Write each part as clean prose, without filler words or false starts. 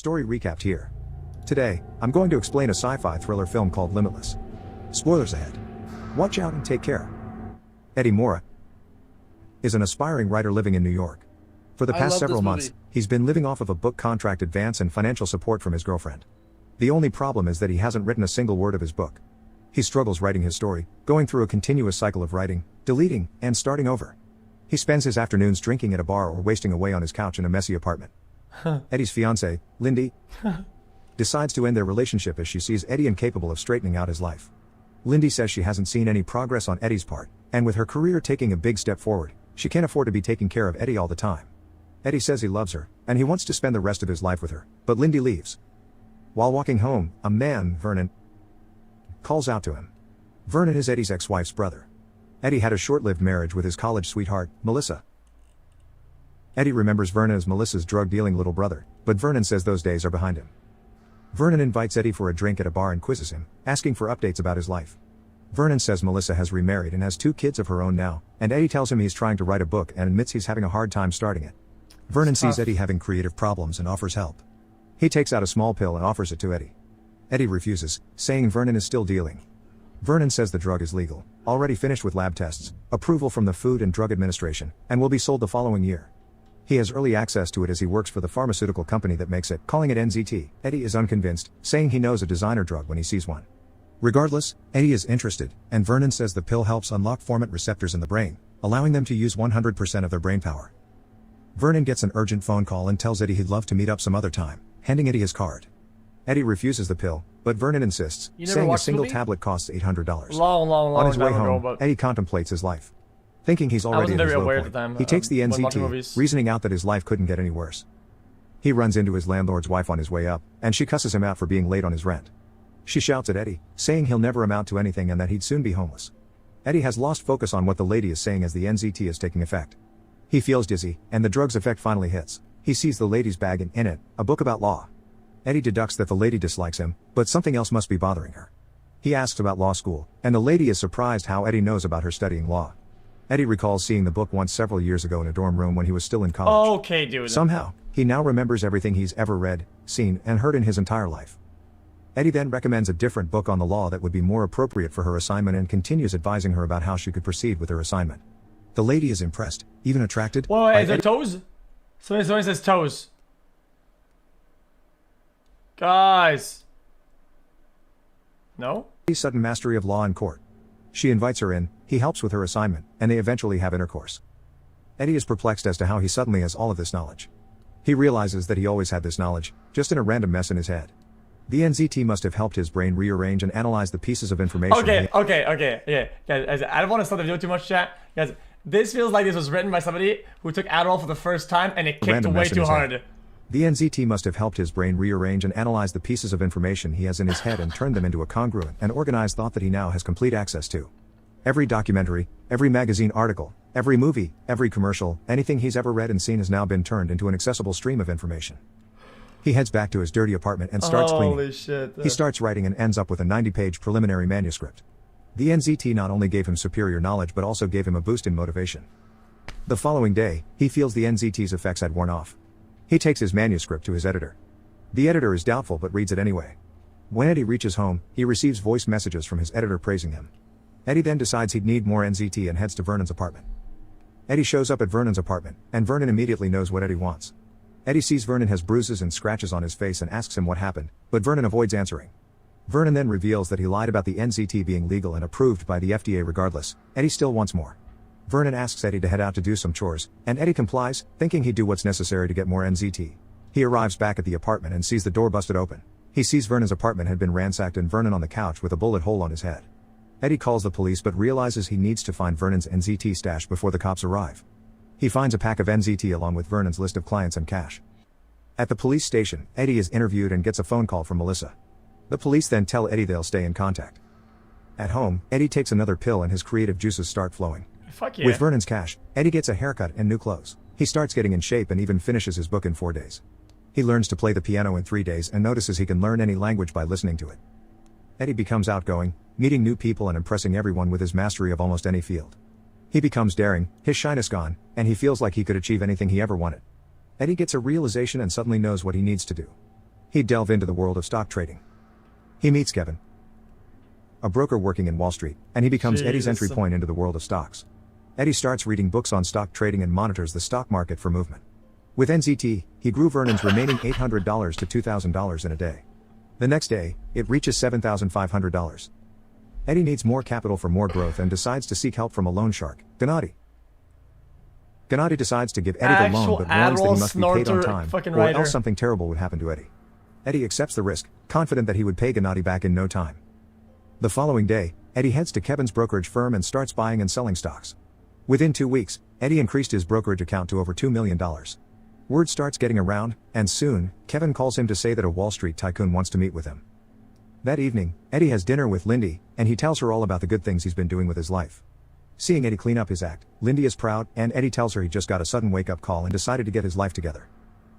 Story recapped here. Today, I'm going to explain a sci-fi thriller film called Limitless. Spoilers ahead. Watch out and take care. Eddie Mora is an aspiring writer living in New York. For the past several months, he's been living off of a book contract advance and financial support from his girlfriend. The only problem is that he hasn't written a single word of his book. He struggles writing his story, going through a continuous cycle of writing, deleting, and starting over. He spends his afternoons drinking at a bar or wasting away on his couch in a messy apartment. Eddie's fiancée, Lindy, decides to end their relationship as she sees Eddie incapable of straightening out his life. Lindy says she hasn't seen any progress on Eddie's part, and with her career taking a big step forward, she can't afford to be taking care of Eddie all the time. Eddie says he loves her, and he wants to spend the rest of his life with her, but Lindy leaves. While walking home, a man, Vernon, calls out to him. Vernon is Eddie's ex-wife's brother. Eddie had a short-lived marriage with his college sweetheart, Melissa. Eddie remembers Vernon as Melissa's drug-dealing little brother, but Vernon says those days are behind him. Vernon invites Eddie for a drink at a bar and quizzes him, asking for updates about his life. Vernon says Melissa has remarried and has 2 kids of her own now, and Eddie tells him he's trying to write a book and admits he's having a hard time starting it. Vernon sees Eddie having creative problems and offers help. He takes out a small pill and offers it to Eddie. Eddie refuses, saying Vernon is still dealing. Vernon says the drug is legal, already finished with lab tests, approval from the Food and Drug Administration, and will be sold the following year. He has early access to it as he works for the pharmaceutical company that makes it, calling it NZT. Eddie is unconvinced, saying he knows a designer drug when he sees one. Regardless, Eddie is interested, and Vernon says the pill helps unlock formant receptors in the brain, allowing them to use 100% of their brain power. Vernon gets an urgent phone call and tells Eddie he'd love to meet up some other time, handing Eddie his card. Eddie refuses the pill, but Vernon insists, saying a single tablet costs $800. On his way home, Eddie contemplates his life. Thinking he's already at his low point, he takes the NZT, reasoning out that his life couldn't get any worse. He runs into his landlord's wife on his way up, and she cusses him out for being late on his rent. She shouts at Eddie, saying he'll never amount to anything and that he'd soon be homeless. Eddie has lost focus on what the lady is saying as the NZT is taking effect. He feels dizzy, and the drug's effect finally hits. He sees the lady's bag and in it, a book about law. Eddie deducts that the lady dislikes him, but something else must be bothering her. He asks about law school, and the lady is surprised how Eddie knows about her studying law. Eddie recalls seeing the book once several years ago in a dorm room when he was still in college. Okay, dude. Somehow, he now remembers everything he's ever read, seen, and heard in his entire life. Eddie then recommends a different book on the law that would be more appropriate for her assignment and continues advising her about how she could proceed with her assignment. The lady is impressed, even attracted. Wait, is it toes? Someone says toes. Guys. No? Eddie's sudden mastery of law in court. She invites her in, he helps with her assignment, and they eventually have intercourse. Eddie is perplexed as to how he suddenly has all of this knowledge. He realizes that he always had this knowledge, just in a random mess in his head. The NZT must have helped his brain rearrange and analyze the pieces of information. Okay, yeah. Guys, I don't want to start the video too much, chat. Guys, this feels like this was written by somebody who took Adderall for the first time and it kicked way too hard. The NZT must have helped his brain rearrange and analyze the pieces of information he has in his head and turned them into a congruent and organized thought that he now has complete access to. Every documentary, every magazine article, every movie, every commercial, anything he's ever read and seen has now been turned into an accessible stream of information. He heads back to his dirty apartment and starts cleaning. Holy shit. He starts writing and ends up with a 90-page preliminary manuscript. The NZT not only gave him superior knowledge but also gave him a boost in motivation. The following day, he feels the NZT's effects had worn off. He takes his manuscript to his editor. The editor is doubtful but reads it anyway. When Eddie reaches home, he receives voice messages from his editor praising him. Eddie then decides he'd need more NZT and heads to Vernon's apartment. Eddie shows up at Vernon's apartment, and Vernon immediately knows what Eddie wants. Eddie sees Vernon has bruises and scratches on his face and asks him what happened, but Vernon avoids answering. Vernon then reveals that he lied about the NZT being legal and approved by the FDA regardless. Eddie still wants more. Vernon asks Eddie to head out to do some chores, and Eddie complies, thinking he'd do what's necessary to get more NZT. He arrives back at the apartment and sees the door busted open. He sees Vernon's apartment had been ransacked and Vernon on the couch with a bullet hole on his head. Eddie calls the police but realizes he needs to find Vernon's NZT stash before the cops arrive. He finds a pack of NZT along with Vernon's list of clients and cash. At the police station, Eddie is interviewed and gets a phone call from Melissa. The police then tell Eddie they'll stay in contact. At home, Eddie takes another pill and his creative juices start flowing. Fuck yeah. With Vernon's cash, Eddie gets a haircut and new clothes. He starts getting in shape and even finishes his book in 4 days. He learns to play the piano in 3 days and notices he can learn any language by listening to it. Eddie becomes outgoing, meeting new people and impressing everyone with his mastery of almost any field. He becomes daring, his shyness gone, and he feels like he could achieve anything he ever wanted. Eddie gets a realization and suddenly knows what he needs to do. He'd delve into the world of stock trading. He meets Kevin, a broker working in Wall Street, and he becomes Eddie's entry point into the world of stocks. Eddie starts reading books on stock trading and monitors the stock market for movement. With NZT, he grew Vernon's remaining $800 to $2,000 in a day. The next day, it reaches $7,500. Eddie needs more capital for more growth and decides to seek help from a loan shark, Gennady. Gennady decides to give Eddie the loan but warns that he must be paid on time, or else something terrible would happen to Eddie. Eddie accepts the risk, confident that he would pay Gennady back in no time. The following day, Eddie heads to Kevin's brokerage firm and starts buying and selling stocks. Within 2 weeks, Eddie increased his brokerage account to over $2 million. Word starts getting around, and soon, Kevin calls him to say that a Wall Street tycoon wants to meet with him. That evening, Eddie has dinner with Lindy, and he tells her all about the good things he's been doing with his life. Seeing Eddie clean up his act, Lindy is proud, and Eddie tells her he just got a sudden wake-up call and decided to get his life together.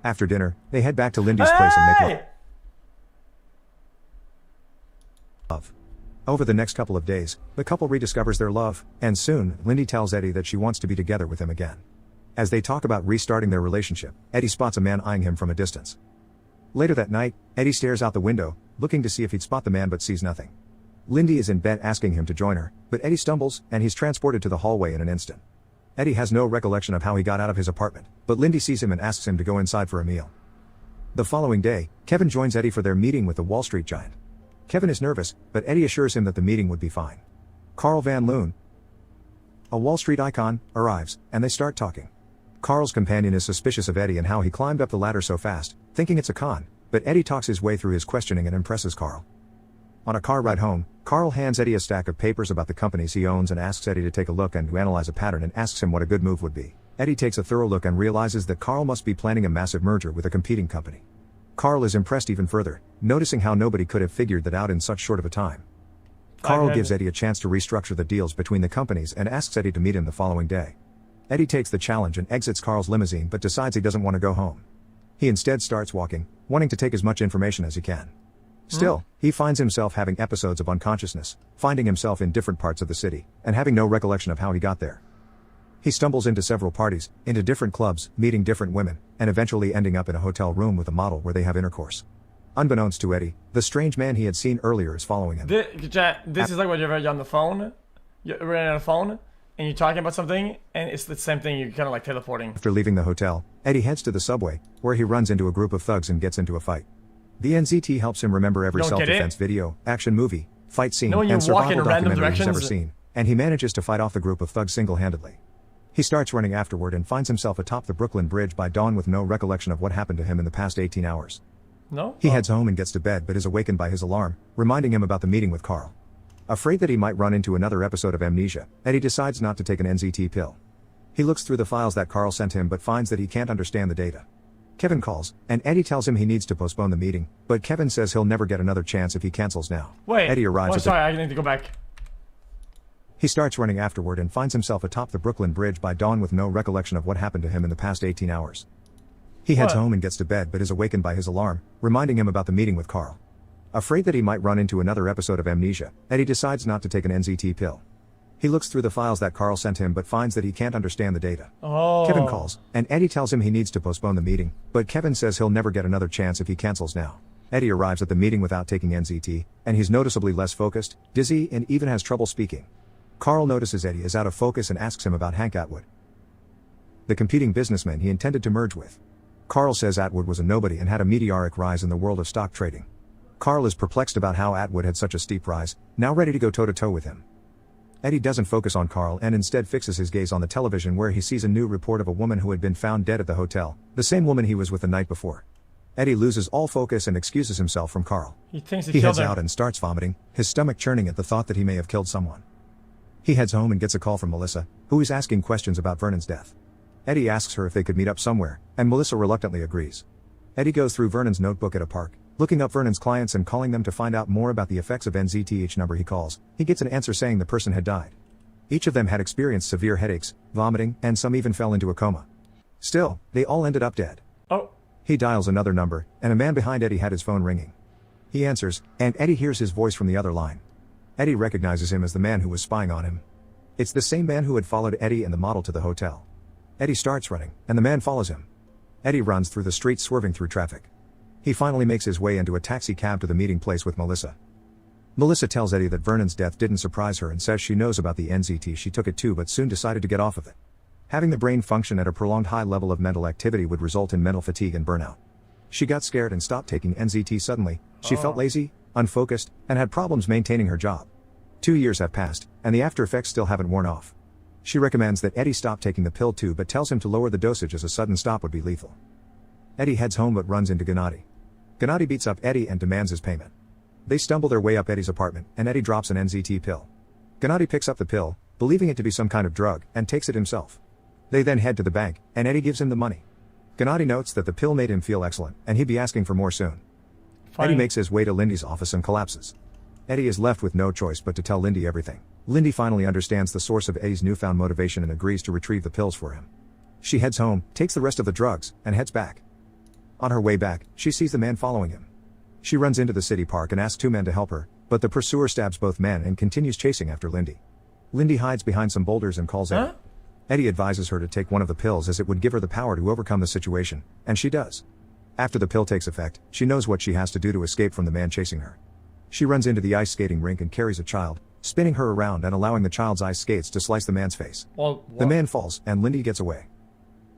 After dinner, they head back to Lindy's place and make love. Over the next couple of days, the couple rediscovers their love, and soon, Lindy tells Eddie that she wants to be together with him again. As they talk about restarting their relationship, Eddie spots a man eyeing him from a distance. Later that night, Eddie stares out the window, looking to see if he'd spot the man but sees nothing. Lindy is in bed asking him to join her, but Eddie stumbles, and he's transported to the hallway in an instant. Eddie has no recollection of how he got out of his apartment, but Lindy sees him and asks him to go inside for a meal. The following day, Kevin joins Eddie for their meeting with the Wall Street giant. Kevin is nervous, but Eddie assures him that the meeting would be fine. Carl Van Loon, a Wall Street icon, arrives, and they start talking. Carl's companion is suspicious of Eddie and how he climbed up the ladder so fast, thinking it's a con, but Eddie talks his way through his questioning and impresses Carl. On a car ride home, Carl hands Eddie a stack of papers about the companies he owns and asks Eddie to take a look and to analyze a pattern and asks him what a good move would be. Eddie takes a thorough look and realizes that Carl must be planning a massive merger with a competing company. Carl is impressed even further, noticing how nobody could have figured that out in such short of a time. Carl gives Eddie a chance to restructure the deals between the companies and asks Eddie to meet him the following day. Eddie takes the challenge and exits Carl's limousine but decides he doesn't want to go home. He instead starts walking, wanting to take as much information as he can. Still, he finds himself having episodes of unconsciousness, finding himself in different parts of the city, and having no recollection of how he got there. He stumbles into several parties, into different clubs, meeting different women, and eventually ending up in a hotel room with a model where they have intercourse. Unbeknownst to Eddie, the strange man he had seen earlier is following him. This is like when you're on the phone, you're on a phone, and you're talking about something, and it's the same thing, you're kind of like teleporting. After leaving the hotel, Eddie heads to the subway, where he runs into a group of thugs and gets into a fight. The NZT helps him remember every self-defense video, action movie, fight scene, and survival documentary he's ever seen, and he manages to fight off the group of thugs single-handedly. He starts running afterward and finds himself atop the Brooklyn Bridge by dawn with no recollection of what happened to him in the past 18 hours. He heads home and gets to bed but is awakened by his alarm, reminding him about the meeting with Carl. Afraid that he might run into another episode of amnesia, Eddie decides not to take an NZT pill. He looks through the files that Carl sent him but finds that he can't understand the data. Kevin calls, and Eddie tells him he needs to postpone the meeting, but Kevin says he'll never get another chance if he cancels now. Eddie arrives I need to go back. He starts running afterward and finds himself atop the Brooklyn Bridge by dawn with no recollection of what happened to him in the past 18 hours. He heads home and gets to bed but is awakened by his alarm, reminding him about the meeting with Carl. Afraid that he might run into another episode of amnesia, Eddie decides not to take an NZT pill. He looks through the files that Carl sent him but finds that he can't understand the data. Kevin calls, and Eddie tells him he needs to postpone the meeting, but Kevin says he'll never get another chance if he cancels now. Eddie arrives at the meeting without taking NZT, and he's noticeably less focused, dizzy, and even has trouble speaking. Carl notices Eddie is out of focus and asks him about Hank Atwood, the competing businessman he intended to merge with. Carl says Atwood was a nobody and had a meteoric rise in the world of stock trading. Carl is perplexed about how Atwood had such a steep rise, now ready to go toe-to-toe with him. Eddie doesn't focus on Carl and instead fixes his gaze on the television where he sees a new report of a woman who had been found dead at the hotel, the same woman he was with the night before. Eddie loses all focus and excuses himself from Carl. He heads out and starts vomiting, his stomach churning at the thought that he may have killed someone. He heads home and gets a call from Melissa, who is asking questions about Vernon's death. Eddie asks her if they could meet up somewhere, and Melissa reluctantly agrees. Eddie goes through Vernon's notebook at a park, looking up Vernon's clients and calling them to find out more about the effects of NZT. Each number he calls, he gets an answer saying the person had died. Each of them had experienced severe headaches, vomiting, and some even fell into a coma. Still, they all ended up dead. He dials another number, and a man behind Eddie had his phone ringing. He answers, and Eddie hears his voice from the other line. Eddie recognizes him as the man who was spying on him. It's the same man who had followed Eddie and the model to the hotel. Eddie starts running, and the man follows him. Eddie runs through the streets, swerving through traffic. He finally makes his way into a taxi cab to the meeting place with Melissa. Melissa tells Eddie that Vernon's death didn't surprise her and says she knows about the NZT she took it too but soon decided to get off of it. Having the brain function at a prolonged high level of mental activity would result in mental fatigue and burnout. She got scared and stopped taking NZT suddenly. She felt lazy, unfocused, and had problems maintaining her job. 2 years have passed, and the after effects still haven't worn off. She recommends that Eddie stop taking the pill too but tells him to lower the dosage as a sudden stop would be lethal. Eddie heads home but runs into Gennady. Gennady beats up Eddie and demands his payment. They stumble their way up Eddie's apartment, and Eddie drops an NZT pill. Gennady picks up the pill, believing it to be some kind of drug, and takes it himself. They then head to the bank, and Eddie gives him the money. Gennady notes that the pill made him feel excellent, and he'd be asking for more soon. Fine. Eddie makes his way to Lindy's office and collapses. Eddie is left with no choice but to tell Lindy everything. Lindy finally understands the source of Eddie's newfound motivation and agrees to retrieve the pills for him. She heads home, takes the rest of the drugs, and heads back. On her way back, she sees the man following him. She runs into the city park and asks 2 men to help her, but the pursuer stabs both men and continues chasing after Lindy. Lindy hides behind some boulders and calls Eddie. Eddie advises her to take one of the pills as it would give her the power to overcome the situation, and she does. After the pill takes effect, she knows what she has to do to escape from the man chasing her. She runs into the ice skating rink and carries a child, spinning her around and allowing the child's ice skates to slice the man's face. The man falls, and Lindy gets away.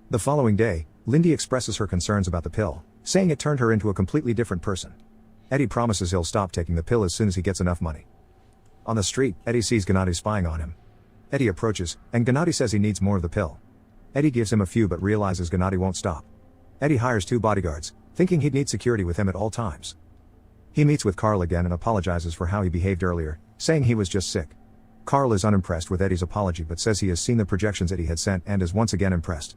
The following day, Lindy expresses her concerns about the pill, saying it turned her into a completely different person. Eddie promises he'll stop taking the pill as soon as he gets enough money. On the street, Eddie sees Gennady spying on him. Eddie approaches, and Gennady says he needs more of the pill. Eddie gives him a few but realizes Gennady won't stop. Eddie hires 2 bodyguards, thinking he'd need security with him at all times. He meets with Carl again and apologizes for how he behaved earlier, saying he was just sick. Carl is unimpressed with Eddie's apology but says he has seen the projections Eddie had sent and is once again impressed.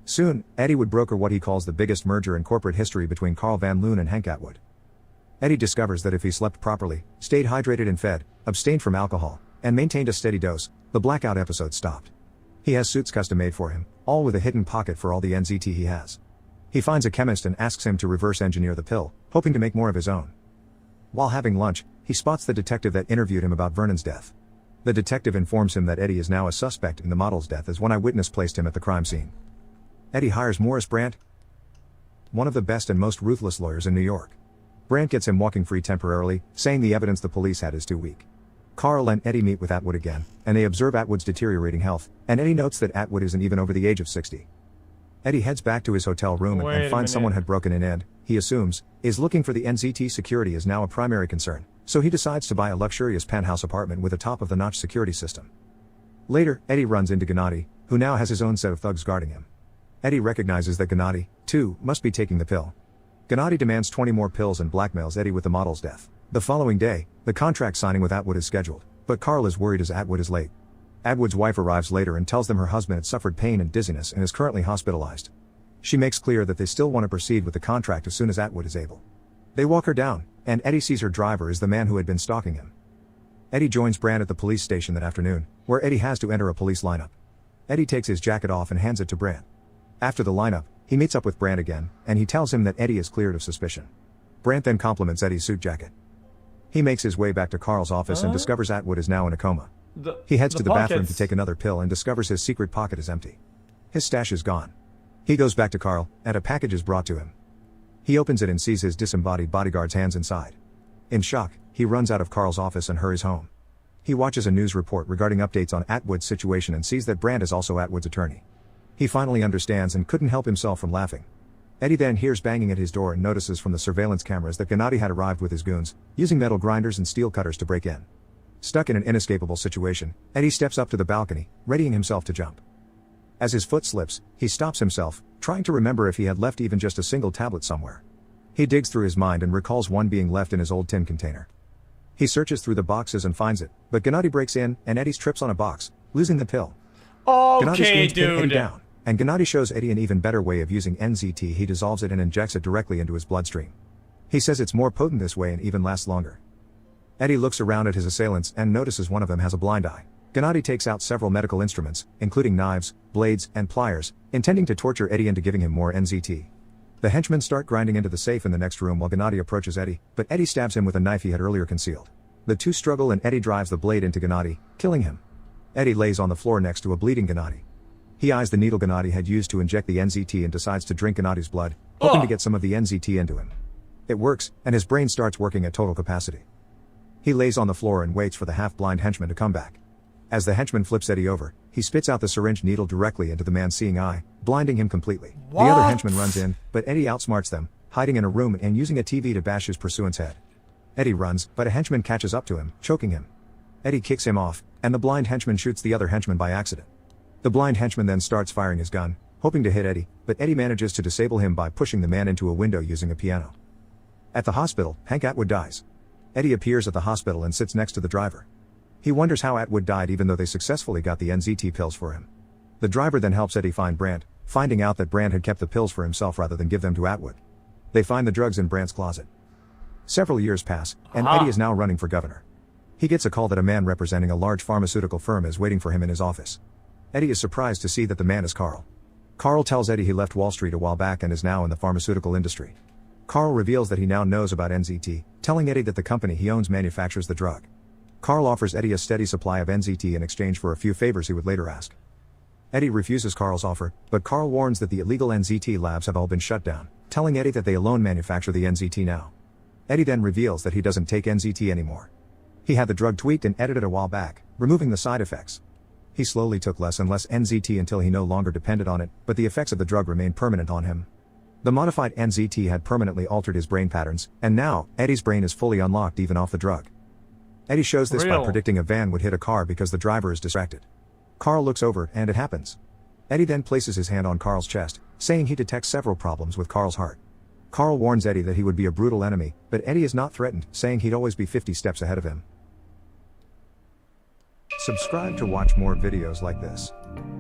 Soon, Eddie would broker what he calls the biggest merger in corporate history between Carl Van Loon and Henk Atwood. Eddie discovers that if he slept properly, stayed hydrated and fed, abstained from alcohol, and maintained a steady dose, the blackout episode stopped. He has suits custom made for him, all with a hidden pocket for all the NZT he has. He finds a chemist and asks him to reverse engineer the pill, hoping to make more of his own. While having lunch, he spots the detective that interviewed him about Vernon's death. The detective informs him that Eddie is now a suspect in the model's death as one eyewitness placed him at the crime scene. Eddie hires Morris Brandt, one of the best and most ruthless lawyers in New York. Brandt gets him walking free temporarily, saying the evidence the police had is too weak. Carl and Eddie meet with Atwood again, and they observe Atwood's deteriorating health, and Eddie notes that Atwood isn't even over the age of 60. Eddie heads back to his hotel room and finds someone had broken in and, he assumes, is looking for the NZT. Security is now a primary concern, so he decides to buy a luxurious penthouse apartment with a top-of-the-notch security system. Later, Eddie runs into Gennady, who now has his own set of thugs guarding him. Eddie recognizes that Gennady, too, must be taking the pill. Gennady demands 20 more pills and blackmails Eddie with the model's death. The following day, the contract signing with Atwood is scheduled, but Carl is worried as Atwood is late. Atwood's wife arrives later and tells them her husband had suffered pain and dizziness and is currently hospitalized. She makes clear that they still want to proceed with the contract as soon as Atwood is able. They walk her down, and Eddie sees her driver is the man who had been stalking him. Eddie joins Brandt at the police station that afternoon, where Eddie has to enter a police lineup. Eddie takes his jacket off and hands it to Brandt. After the lineup, he meets up with Brandt again, and he tells him that Eddie is cleared of suspicion. Brandt then compliments Eddie's suit jacket. He makes his way back to Carl's office and discovers Atwood is now in a coma. He heads to the bathroom to take another pill and discovers his secret pocket is empty. His stash is gone. He goes back to Carl, and a package is brought to him. He opens it and sees his disembodied bodyguard's hands inside. In shock, he runs out of Carl's office and hurries home. He watches a news report regarding updates on Atwood's situation and sees that Brandt is also Atwood's attorney. He finally understands and couldn't help himself from laughing. Eddie then hears banging at his door and notices from the surveillance cameras that Gennady had arrived with his goons, using metal grinders and steel cutters to break in. Stuck in an inescapable situation, Eddie steps up to the balcony, readying himself to jump. As his foot slips, he stops himself, trying to remember if he had left even just a single tablet somewhere. He digs through his mind and recalls one being left in his old tin container. He searches through the boxes and finds it, but Gennady breaks in, and Eddie trips on a box, losing the pill. Okay, dude. Down, and Gennady shows Eddie an even better way of using NZT. He dissolves it and injects it directly into his bloodstream. He says it's more potent this way and even lasts longer. Eddie looks around at his assailants and notices one of them has a blind eye. Gennady takes out several medical instruments, including knives, blades, and pliers, intending to torture Eddie into giving him more NZT. The henchmen start grinding into the safe in the next room while Gennady approaches Eddie, but Eddie stabs him with a knife he had earlier concealed. The two struggle and Eddie drives the blade into Gennady, killing him. Eddie lays on the floor next to a bleeding Gennady. He eyes the needle Gennady had used to inject the NZT and decides to drink Gennady's blood, hoping to get some of the NZT into him. It works, and his brain starts working at total capacity. He lays on the floor and waits for the half-blind henchman to come back. As the henchman flips Eddie over, he spits out the syringe needle directly into the man's seeing eye, blinding him completely. What? The other henchman runs in, but Eddie outsmarts them, hiding in a room and using a TV to bash his pursuant's head. Eddie runs, but a henchman catches up to him, choking him. Eddie kicks him off, and the blind henchman shoots the other henchman by accident. The blind henchman then starts firing his gun, hoping to hit Eddie, but Eddie manages to disable him by pushing the man into a window using a piano. At the hospital, Hank Atwood dies. Eddie appears at the hospital and sits next to the driver. He wonders how Atwood died even though they successfully got the NZT pills for him. The driver then helps Eddie find Brandt, finding out that Brandt had kept the pills for himself rather than give them to Atwood. They find the drugs in Brandt's closet. Several years pass, and Eddie is now running for governor. He gets a call that a man representing a large pharmaceutical firm is waiting for him in his office. Eddie is surprised to see that the man is Carl. Carl tells Eddie he left Wall Street a while back and is now in the pharmaceutical industry. Carl reveals that he now knows about NZT, telling Eddie that the company he owns manufactures the drug. Carl offers Eddie a steady supply of NZT in exchange for a few favors he would later ask. Eddie refuses Carl's offer, but Carl warns that the illegal NZT labs have all been shut down, telling Eddie that they alone manufacture the NZT now. Eddie then reveals that he doesn't take NZT anymore. He had the drug tweaked and edited a while back, removing the side effects. He slowly took less and less NZT until he no longer depended on it, but the effects of the drug remained permanent on him. The modified NZT had permanently altered his brain patterns, and now, Eddie's brain is fully unlocked even off the drug. Eddie shows this by predicting a van would hit a car because the driver is distracted. Carl looks over, and it happens. Eddie then places his hand on Carl's chest, saying he detects several problems with Carl's heart. Carl warns Eddie that he would be a brutal enemy, but Eddie is not threatened, saying he'd always be 50 steps ahead of him. Subscribe to watch more videos like this.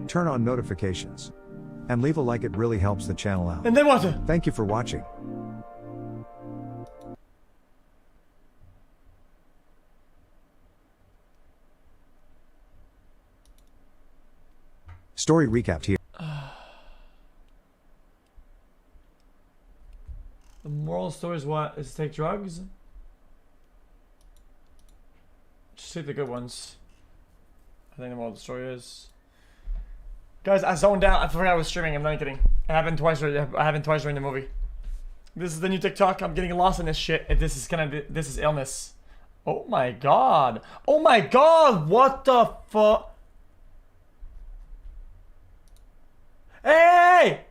Turn on notifications. And leave a like, it really helps the channel out. And then what? Thank you for watching. Story recapped here. The moral story is what? Is to take drugs? Just take the good ones. I think the moral of the story is. Guys, I zoned out. I forgot I was streaming. I'm not kidding. I happened twice during the movie. This is the new TikTok. I'm getting lost in this shit. This is illness. Oh my god. Oh my god. What the fuck? Hey!